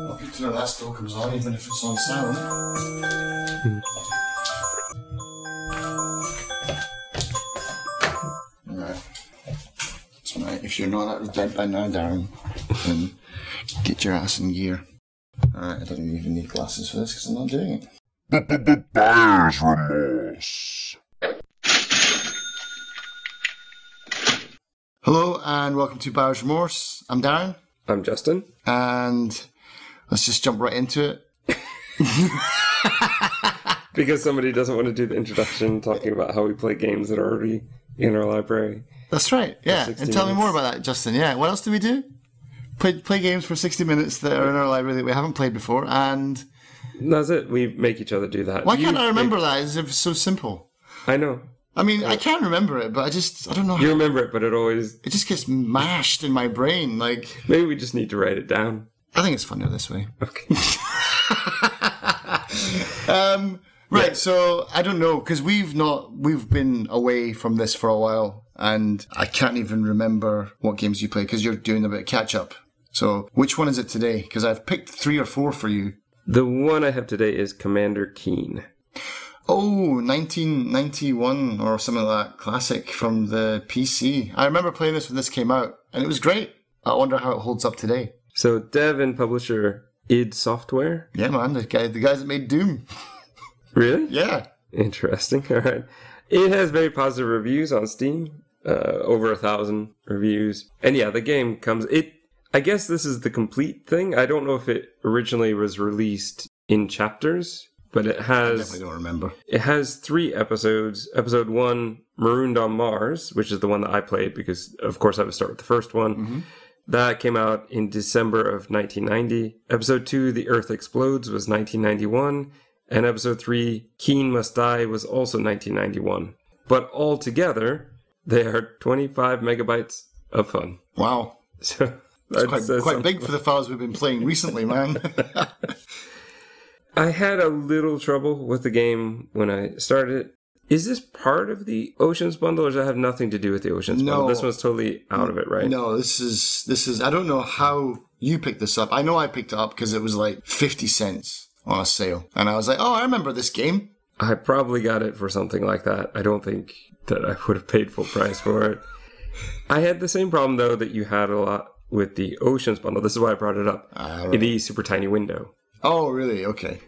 Well, good to know that still comes on, even if it's on silent. Alright. That's right. If you're not out of bed by now, Darren, then get your ass in gear. Alright, I don't even need glasses for this because I'm not doing it. Buyer's remorse. Hello and welcome to Buyer's Remorse. I'm Darren. I'm Justin. And let's just jump right into it. Because somebody doesn't want to do the introduction talking about how we play games that are already in our library. That's right, yeah. And tell me more about that, Justin. Yeah, what else do we do? Play games for 60 minutes that are in our library that we haven't played before, and... That's it. We make each other do that. Why can't I remember that? It's so simple. I know. I mean, I can remember it, but I don't know. You remember it, but it just gets mashed in my brain. Like, maybe we just need to write it down. I think it's funnier this way. Okay. Right, yeah. So I don't know, because we've been away from this for a while, and I can't even remember what games you play, because you're doing a bit of catch up. So which one is it today? Because I've picked 3 or 4 for you. The one I have today is Commander Keen. Oh, 1991 or something like that. Classic from the PC. I remember playing this when this came out, and it was great. I wonder how it holds up today. So, dev and publisher id Software? Yeah, man. The guys that made Doom. Really? Yeah. Interesting. All right. It has very positive reviews on Steam. Over 1,000 reviews. And yeah, the game comes... I guess this is the complete thing. I don't know if it originally was released in chapters, but it has... I definitely don't remember. It has 3 episodes. Episode 1, Marooned on Mars, which is the one that I played because, of course, I would start with the first one. Mm-hmm. That came out in December of 1990. Episode 2, The Earth Explodes, was 1991. And episode 3, Keen Must Die, was also 1991. But altogether, they are 25 megabytes of fun. Wow. So... It's quite big for the files we've been playing recently, man. I had a little trouble with the game when I started it. Is this part of the Oceans bundle, or does that have nothing to do with the Oceans bundle? This one's totally out of it, right? No, this is. I don't know how you picked this up. I know I picked it up because it was like 50 cents on a sale. And I was like, oh, I remember this game. I probably got it for something like that. I don't think that I would have paid full price for it. I had the same problem, though, that you had a lot with the Oceans bundle. This is why I brought it up. Right. The super tiny window. Oh, really? Okay.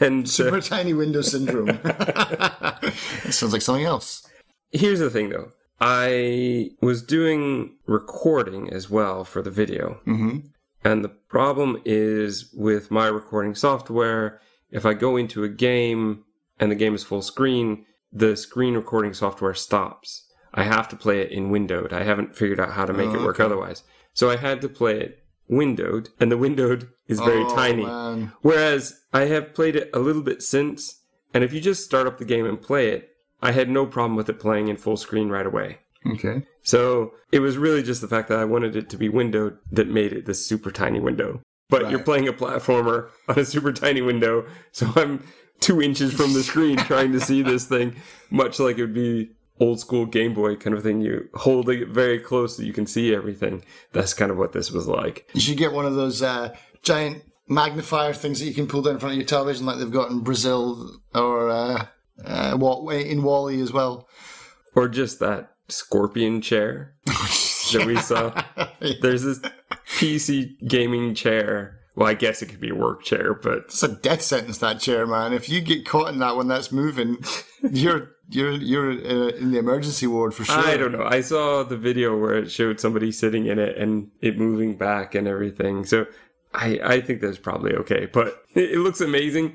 And super tiny window syndrome. That sounds like something else. Here's the thing, though. I was doing recording as well for the video. Mm-hmm. And the problem is with my recording software, if I go into a game and the game is full screen, the screen recording software stops. I have to play it in windowed. I haven't figured out how to make it work otherwise. So I had to play it windowed, and the windowed is very tiny. Man. Whereas I have played it a little bit since, and if you just start up the game and play it, I had no problem with it playing in full screen right away. Okay. So it was really just the fact that I wanted it to be windowed that made it this super tiny window. But You're playing a platformer on a super tiny window, so I'm 2 inches from the screen trying to see this thing, much like it would be old school Game Boy kind of thing. You hold it very close so you can see everything. That's kind of what this was like. You should get one of those giant magnifier things that you can pull down in front of your television like they've got in Brazil or in Wall-E as well. Or just that scorpion chair that we saw. There's this PC gaming chair. Well, I guess it could be a work chair, but... It's a death sentence, that chair, man. If you get caught in that when that's moving, you're in the emergency ward for sure. I don't know. I saw the video where it showed somebody sitting in it and it moving back and everything. So I think that's probably okay. But it looks amazing,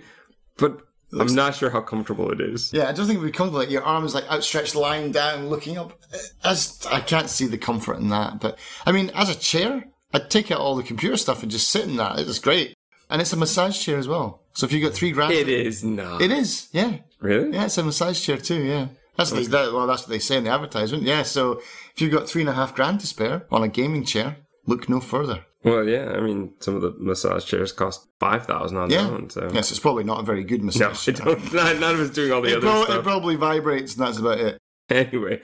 but I'm not sure how comfortable it is. Yeah, I don't think it would be comfortable. Like your arms like outstretched, lying down, looking up. I can't see the comfort in that. But, I mean, as a chair... I'd take out all the computer stuff and just sit in that. It's great. And it's a massage chair as well. So if you got $3,000... It is not. It is, yeah. Really? Yeah, it's a massage chair too, yeah. That's what they say in the advertisement. Yeah, so if you've got $3,500 to spare on a gaming chair, look no further. Well, yeah, I mean, some of the massage chairs cost $5,000 on their own. So yes, it's probably not a very good massage chair. None of it's doing all the other stuff. It probably vibrates, and that's about it. Anyway,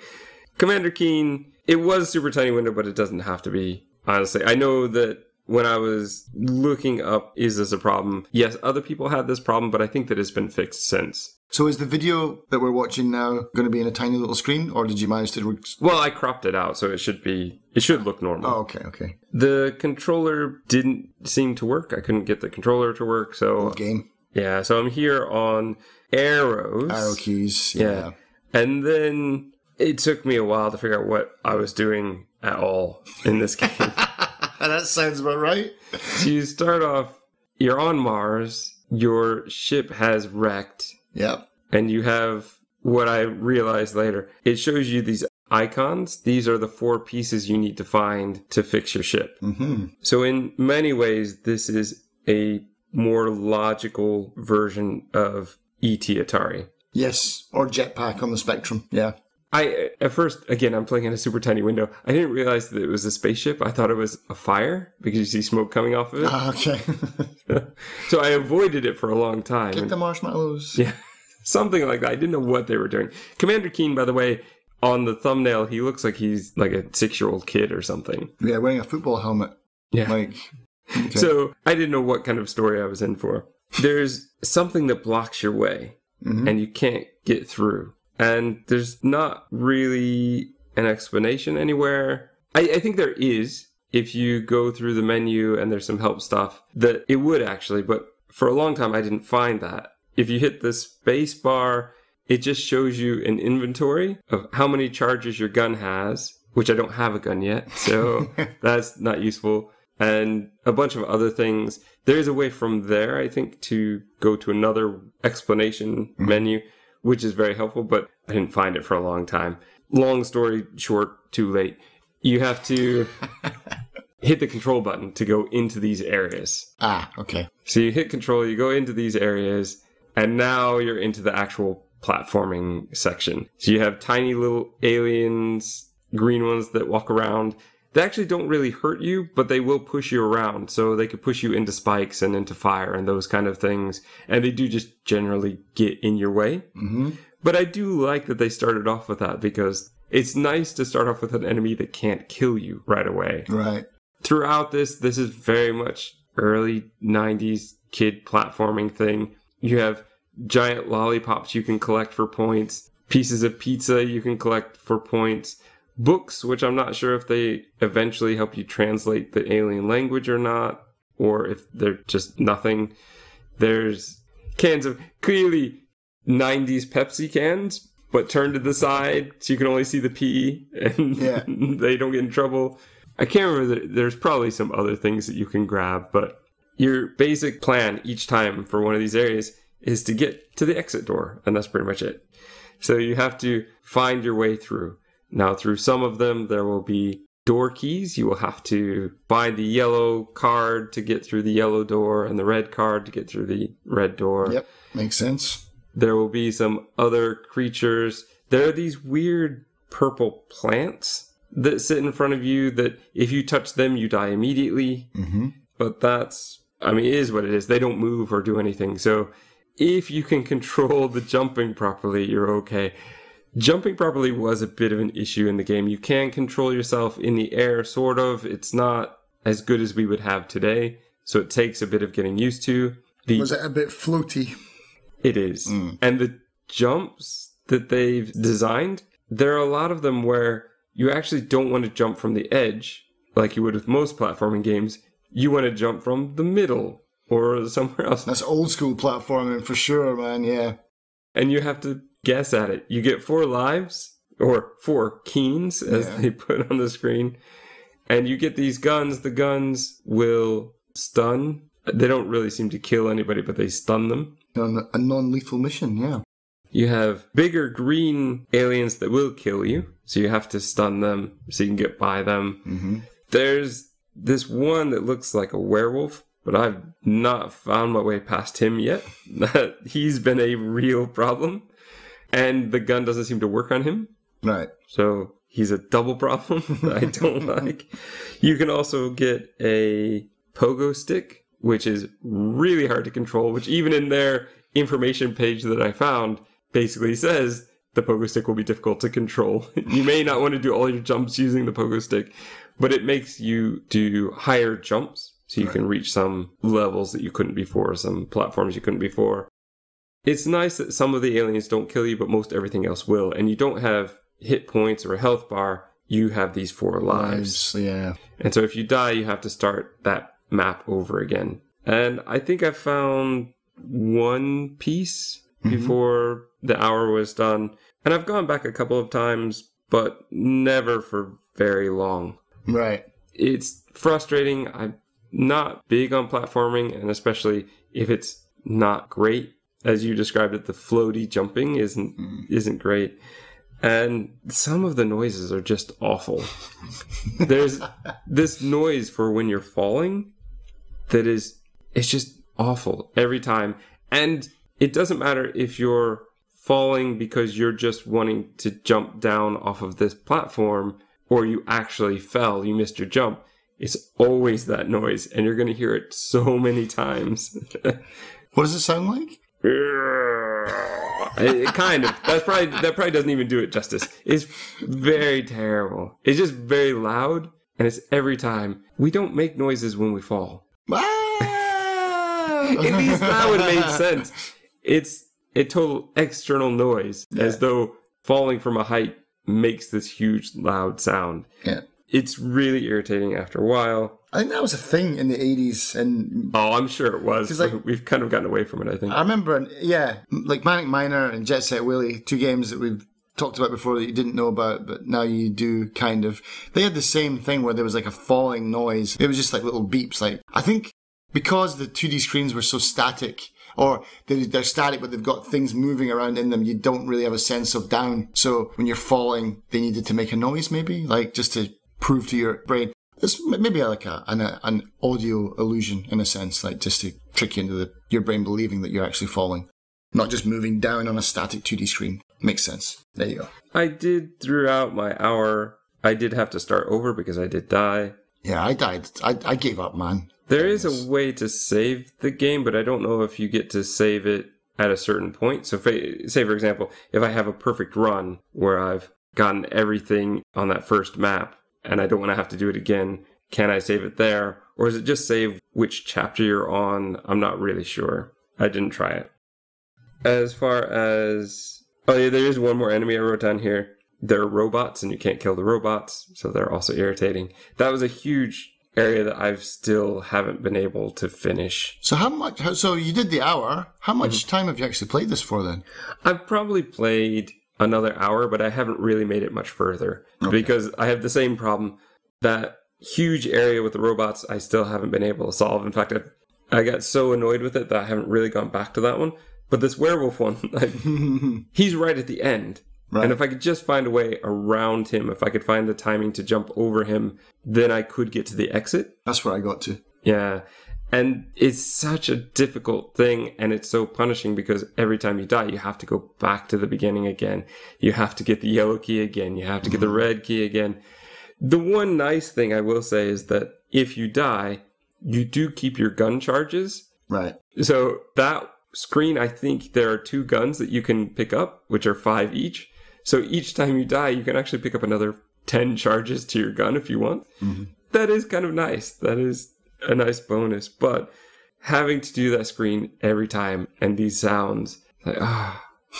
Commander Keen, it was a super tiny window, but it doesn't have to be, honestly. I know that when I was looking up, is this a problem? Yes, other people had this problem, but I think that it's been fixed since. So is the video that we're watching now going to be in a tiny little screen, or did you manage to... Well, I cropped it out, so it should look normal. Oh, okay. The controller didn't seem to work. I couldn't get the controller to work, so... Old game. Yeah, so I'm here on arrows. Arrow keys, yeah. And then it took me a while to figure out what I was doing at all in this game. That sounds about right. So you start off, you're on Mars, your ship has wrecked. Yep. And you have what I realized later. It shows you these icons. These are the 4 pieces you need to find to fix your ship. Mm-hmm. So in many ways, this is a more logical version of E.T. Atari. Yes, or Jetpack on the Spectrum. Yeah. At first, again, I'm playing in a super tiny window. I didn't realize that it was a spaceship. I thought it was a fire because you see smoke coming off of it. Okay. So I avoided it for a long time. Get the marshmallows. Yeah, something like that. I didn't know what they were doing. Commander Keen, by the way, on the thumbnail, he looks like he's like a 6-year-old kid or something. Yeah, wearing a football helmet. Yeah. Okay. So I didn't know what kind of story I was in for. There's something that blocks your way, and you can't get through. And there's not really an explanation anywhere. I think there is, if you go through the menu and there's some help stuff, that it would actually, but for a long time I didn't find that. If you hit the space bar, it just shows you an inventory of how many charges your gun has, which I don't have a gun yet, so that's not useful. And a bunch of other things. There is a way from there, I think, to go to another explanation menu, which is very helpful, but I didn't find it for a long time. Long story short, too late. You have to hit the control button to go into these areas. Ah, okay. So you hit control, you go into these areas, and now you're into the actual platforming section. So you have tiny little aliens, green ones that walk around. They actually don't really hurt you, but they will push you around. So they could push you into spikes and into fire and those kind of things. And they do just generally get in your way. Mm-hmm. But I do like that they started off with that because it's nice to start off with an enemy that can't kill you right away. Right. Throughout this is very much early 90s kid platforming thing. You have giant lollipops you can collect for points. Pieces of pizza you can collect for points. Books, which I'm not sure if they eventually help you translate the alien language or not, or if they're just nothing. There's cans of clearly 90s Pepsi cans, but turned to the side so you can only see the P and they don't get in trouble. I can't remember, there's probably some other things that you can grab, but your basic plan each time for one of these areas is to get to the exit door, and that's pretty much it. So you have to find your way through. Now, through some of them, there will be door keys. You will have to buy the yellow card to get through the yellow door and the red card to get through the red door. Yep, makes sense. There will be some other creatures. There are these weird purple plants that sit in front of you that if you touch them, you die immediately. Mm-hmm. But it is what it is. They don't move or do anything. So if you can control the jumping properly, you're okay. Jumping properly was a bit of an issue in the game. You can control yourself in the air, sort of. It's not as good as we would have today, so it takes a bit of getting used to. Was it a bit floaty? It is. And the jumps that they've designed, there are a lot of them where you actually don't want to jump from the edge, like you would with most platforming games. You want to jump from the middle or somewhere else. That's old school platforming for sure, man, yeah. And you have to guess at it. You get 4 lives, or 4 keens, as they put on the screen. And you get these guns. The guns will stun. They don't really seem to kill anybody, but they stun them. A non-lethal mission, yeah. You have bigger green aliens that will kill you, so you have to stun them so you can get by them. Mm-hmm. There's this one that looks like a werewolf, but I've not found my way past him yet. He's been a real problem. And the gun doesn't seem to work on him. Right. So he's a double problem that I don't like. You can also get a pogo stick, which is really hard to control, which even in their information page that I found basically says the pogo stick will be difficult to control. You may not want to do all your jumps using the pogo stick, but it makes you do higher jumps so you can reach some levels that you couldn't before, some platforms you couldn't before. It's nice that some of the aliens don't kill you, but most everything else will, and you don't have hit points or a health bar. You have these 4 lives. Yeah. And so if you die, you have to start that map over again. And I think I found one piece before the hour was done. And I've gone back a couple of times, but never for very long. Right. It's frustrating. I'm not big on platforming, and especially if it's not great. As you described it, the floaty jumping isn't great. And some of the noises are just awful. There's this noise for when you're falling that it's just awful every time. And it doesn't matter if you're falling because you're just wanting to jump down off of this platform or you actually fell, you missed your jump. It's always that noise, and you're going to hear it so many times. What does it sound like? It kind of. That probably doesn't even do it justice. It's very terrible. It's just very loud, and it's every time. We don't make noises when we fall. At least that would have made sense. It's a total external noise, as though falling from a height makes this huge loud sound. Yeah. It's really irritating after a while. I think that was a thing in the 80s. And I'm sure it was. Like, we've kind of gotten away from it, I think. I remember, like Manic Miner and Jet Set Willy, 2 games that we've talked about before that you didn't know about, but now you do, kind of. They had the same thing where there was like a falling noise. It was just like little beeps. Like, I think because the 2D screens were so static, or they're static but they've got things moving around in them, you don't really have a sense of down. So when you're falling, they needed to make a noise maybe, like just to prove to your brain. It's maybe like an audio illusion in a sense, like just to trick you into your brain believing that you're actually falling, not just moving down on a static 2D screen. Makes sense. There you go. I did, throughout my hour, I did have to start over because I did die. Yeah, I died. I gave up, man. There is a way to save the game, but I don't know if you get to save it at a certain point. So say, for example, if I have a perfect run where I've gotten everything on that first map and I don't want to have to do it again, can I save it there? Or is it just save which chapter you're on? I'm not really sure. I didn't try it. As far as... Oh yeah, there is one more enemy I wrote down here. They're robots and you can't kill the robots, so they're also irritating. That was a huge area that I've still haven't been able to finish. So so you did the hour. How much time have you actually played this for then? I've probably played another hour, but I haven't really made it much further because I have the same problem. That huge area with the robots, I still haven't been able to solve. In fact, I got so annoyed with it that I haven't really gone back to that one. But this werewolf one, he's right at the end. Right. And if I could just find a way around him, if I could find the timing to jump over him, then I could get to the exit. That's where I got to. Yeah. And it's such a difficult thing, and it's so punishing because every time you die, you have to go back to the beginning again. You have to get the yellow key again. You have to get the red key again. The one nice thing I will say is that if you die, you do keep your gun charges. Right. So that screen, I think there are 2 guns that you can pick up, which are 5 each. So each time you die, you can actually pick up another 10 charges to your gun if you want. Mm-hmm. That is kind of nice. That is a nice bonus. But having to do that screen every time and these sounds, like,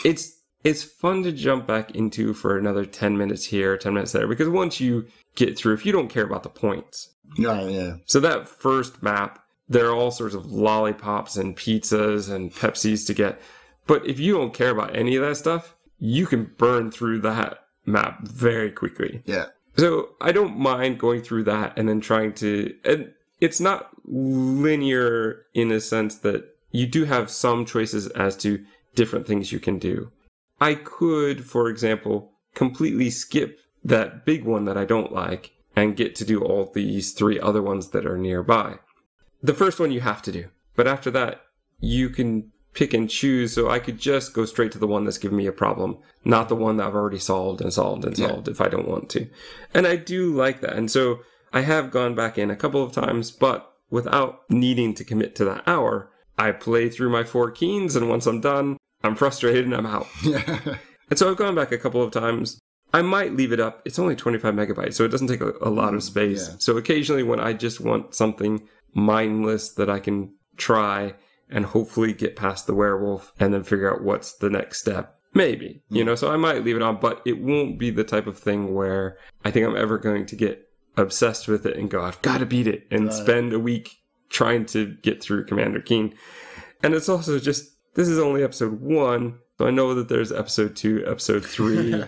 it's fun to jump back into for another 10 minutes here, 10 minutes there. Because once you get through, if you don't care about the points. Yeah. So that first map, there are all sorts of lollipops and pizzas and Pepsis to get. But if you don't care about any of that stuff, you can burn through that map very quickly. Yeah. So I don't mind going through that and then trying to... And it's not linear in a sense that you do have some choices as to different things you can do. I could, for example, completely skip that big one that I don't like and get to do all these 3 other ones that are nearby. The first one you have to do. But after that, you can pick and choose, so I could just go straight to the one that's giving me a problem, not the one that I've already solved if I don't want to. And I do like that. And so I have gone back in a couple of times, but without needing to commit to that hour, I play through my 4 keens, and once I'm done, I'm frustrated and I'm out. And so I've gone back a couple of times. I might leave it up. It's only 25 megabytes, so it doesn't take a lot of space. Yeah. So occasionally when I just want something mindless that I can try and hopefully get past the werewolf and then figure out what's the next step, maybe, so I might leave it on, but it won't be the type of thing where I think I'm ever going to get obsessed with it and go, I've got to beat it, and spend a week trying to get through Commander Keen. And it's also just, this is only episode 1, so I know that there's episode 2, episode 3.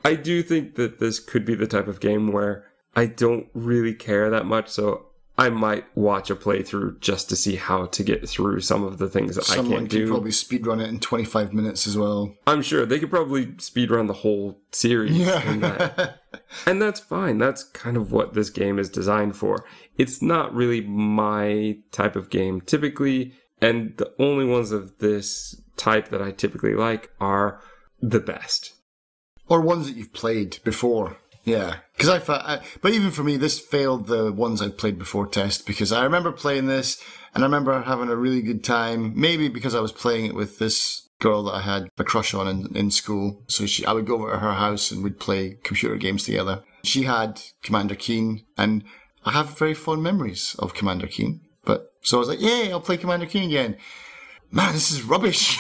I do think that this could be the type of game where I don't really care that much, so I might watch a playthrough just to see how to get through some of the things that I can't do. Someone could probably speedrun it in 25 minutes as well. I'm sure they could probably speedrun the whole series in that. And that's fine. That's kind of what this game is designed for. It's not really my type of game typically, and the only ones of this type that I typically like are the best. Or ones that you've played before. Yeah, because but even for me, this failed the ones I'd played before test, because I remember playing this and I remember having a really good time, maybe because I was playing it with this girl that I had a crush on in school. So I would go over to her house and we'd play computer games together. She had Commander Keen, and I have very fond memories of Commander Keen. So I was like, yay, I'll play Commander Keen again. Man, this is rubbish.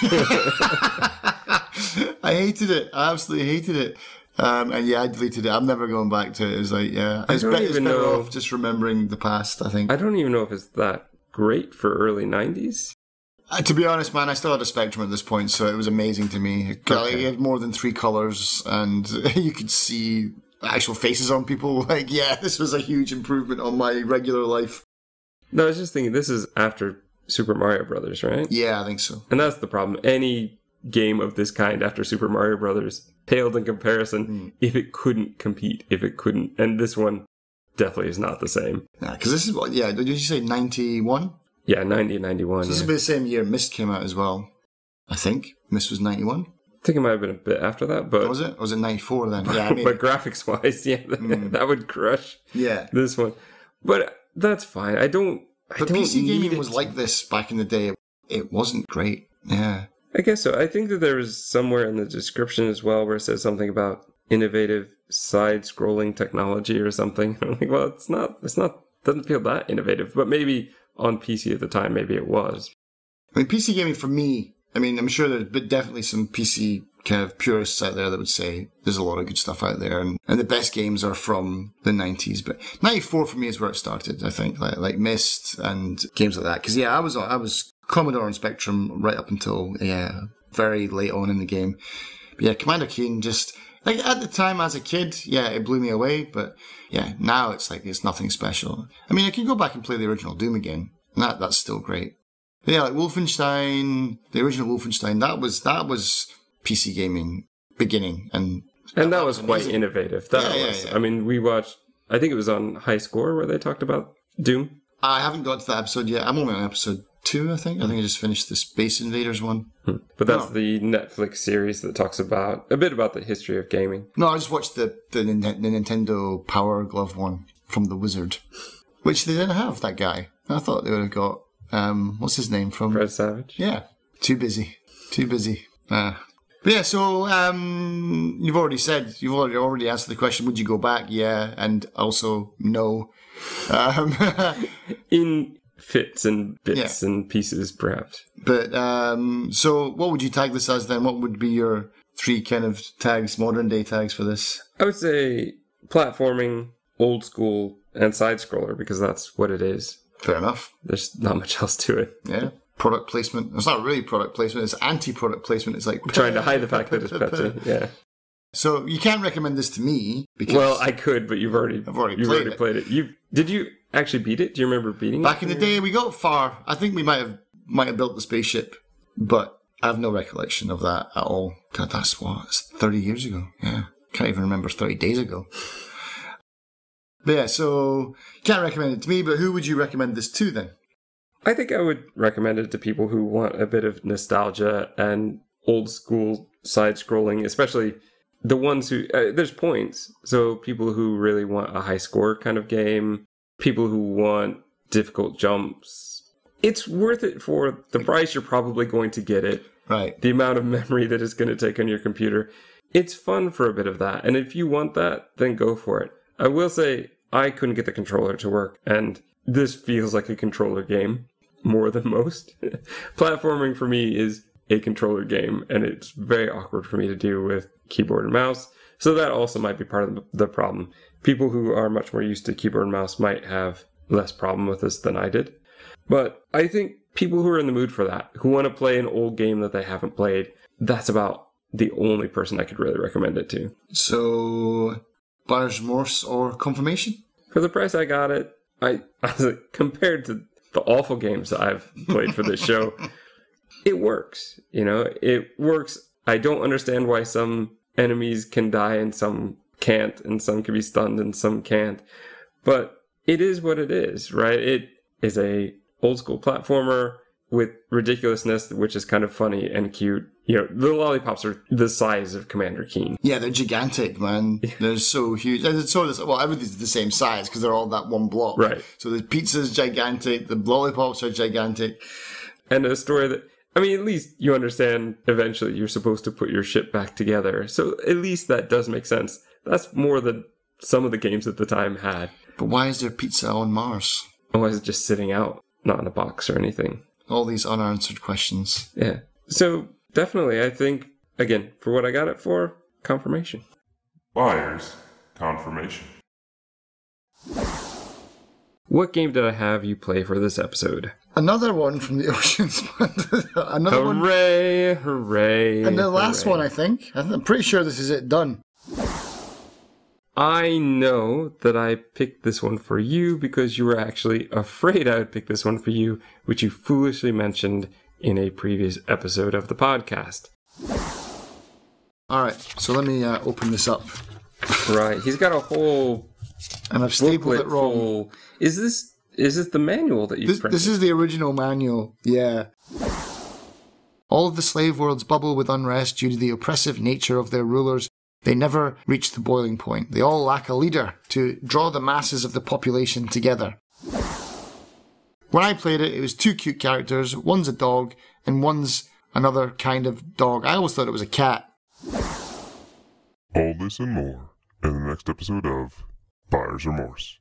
I hated it. I absolutely hated it. And yeah, I deleted it. I'm never going back to it. It was like, yeah, it's better off just remembering the past, I think. I don't even know if it's that great for early 90s. To be honest, man, I still had a Spectrum at this point, so it was amazing to me. It had more than 3 colours, and you could see actual faces on people. Like, yeah, this was a huge improvement on my regular life. No, I was just thinking, this is after Super Mario Brothers, right? Yeah, I think so. And that's the problem. Any game of this kind after Super Mario Brothers paled in comparison if it couldn't compete, and this one definitely is not the same. Yeah, because this is what, did you say 91? Yeah, 90 and 91. So this will be the same year Myst came out as well, I think. Myst was 91? I think it might have been a bit after that, but... Was it? Or was it 94 then? Yeah, maybe. But graphics-wise, yeah, that would crush this one. But that's fine. But PC gaming was like this back in the day. It wasn't great. Yeah. I guess so. I think that there was somewhere in the description as well where it says something about innovative side-scrolling technology or something. I'm like, well, it's not, doesn't feel that innovative, but maybe on PC at the time, maybe it was. I mean, PC gaming for me, I mean, I'm sure there's definitely some PC kind of purists out there that would say there's a lot of good stuff out there, and the best games are from the 90s, but 94 for me is where it started, I think, like Myst and games like that. Because, yeah, I was Commodore and Spectrum right up until, very late on in the game. But yeah, Commander Keen just, like, at the time as a kid, it blew me away, but yeah, now it's like, it's nothing special. I mean, I can go back and play the original Doom again, and that's still great. But yeah, like Wolfenstein, the original Wolfenstein, that was PC gaming beginning, and that was quite innovative. Yeah. I mean, we watched, I think it was on High Score where they talked about Doom. I haven't got to that episode yet. I'm only on episode 2, I think. I think I just finished the Space Invaders one. But that's the Netflix series that talks a bit about the history of gaming. No, I just watched the Nintendo Power Glove one from The Wizard, which they didn't have, that guy. I thought they would have got, what's his name from? Fred Savage? Yeah. Too busy. But yeah, so you've already answered the question, would you go back? Yeah, and also no. In fits and bits and pieces, perhaps. But so what would you tag this as then? What would be your 3 kind of tags, modern day tags for this? I would say platforming, old school, and side scroller, because that's what it is. Fair enough. There's not much else to it. Yeah. Product placement. It's not really product placement, it's anti-product placement. It's like trying to hide the fact that it's Pepsi. Yeah. So you can't recommend this to me because well, I could, but you've already played it. Did you actually beat it? Do you remember beating it? Back in the day, we got far. I think we might have built the spaceship, but I have no recollection of that at all. God, that's 30 years ago. Yeah, can't even remember 30 days ago. But yeah, so can't recommend it to me. But who would you recommend this to then? I think I would recommend it to people who want a bit of nostalgia and old school side-scrolling, especially the ones who... there's points. So people who really want a high score kind of game, people who want difficult jumps. It's worth it for the price you're probably going to get it. Right. The amount of memory that it's going to take on your computer. It's fun for a bit of that. And if you want that, then go for it. I will say, I couldn't get the controller to work, and this feels like a controller game more than most. Platforming for me is a controller game, and it's very awkward for me to do with keyboard and mouse. So that also might be part of the problem. People who are much more used to keyboard and mouse might have less problem with this than I did. But I think people who are in the mood for that, who want to play an old game that they haven't played, that's about the only person I could really recommend it to. So, Buyer's Remorse or Confirmation? For the price I got it, I compared to the awful games that I've played for this show, it works. You know, it works. I don't understand why some enemies can die and some can't, and some can be stunned and some can't. But it is what it is, right? It is a old school platformer with ridiculousness, which is kind of funny and cute. You know, the lollipops are the size of Commander Keen. Yeah, they're gigantic, man. They're so huge. And it's well, everything's the same size because they're all that one block. Right. So the pizza's gigantic, the lollipops are gigantic. And a story that, I mean, at least you understand eventually you're supposed to put your ship back together. So at least that does make sense. That's more than some of the games at the time had. But why is there pizza on Mars? Or is it just sitting out, not in a box or anything? All these unanswered questions. Yeah. So definitely, I think, again, for what I got it for, Confirmation. Buyer's Confirmation. What game did I have you play for this episode? Another one from the Oceans. Another one. Hooray, hooray. And the last one, I think. I'm pretty sure this is it. Done. I know that I picked this one for you because you were actually afraid I would pick this one for you, which you foolishly mentioned in a previous episode of the podcast. All right, so let me open this up. Right, he's got a whole and I've stapled it wrong. Full... Is this the manual that you printed? This is the original manual, yeah. All of the slave worlds bubble with unrest due to the oppressive nature of their rulers. They never reach the boiling point. They all lack a leader to draw the masses of the population together. When I played it, it was two cute characters. One's a dog, and one's another kind of dog. I always thought it was a cat. All this and more in the next episode of Buyer's Remorse.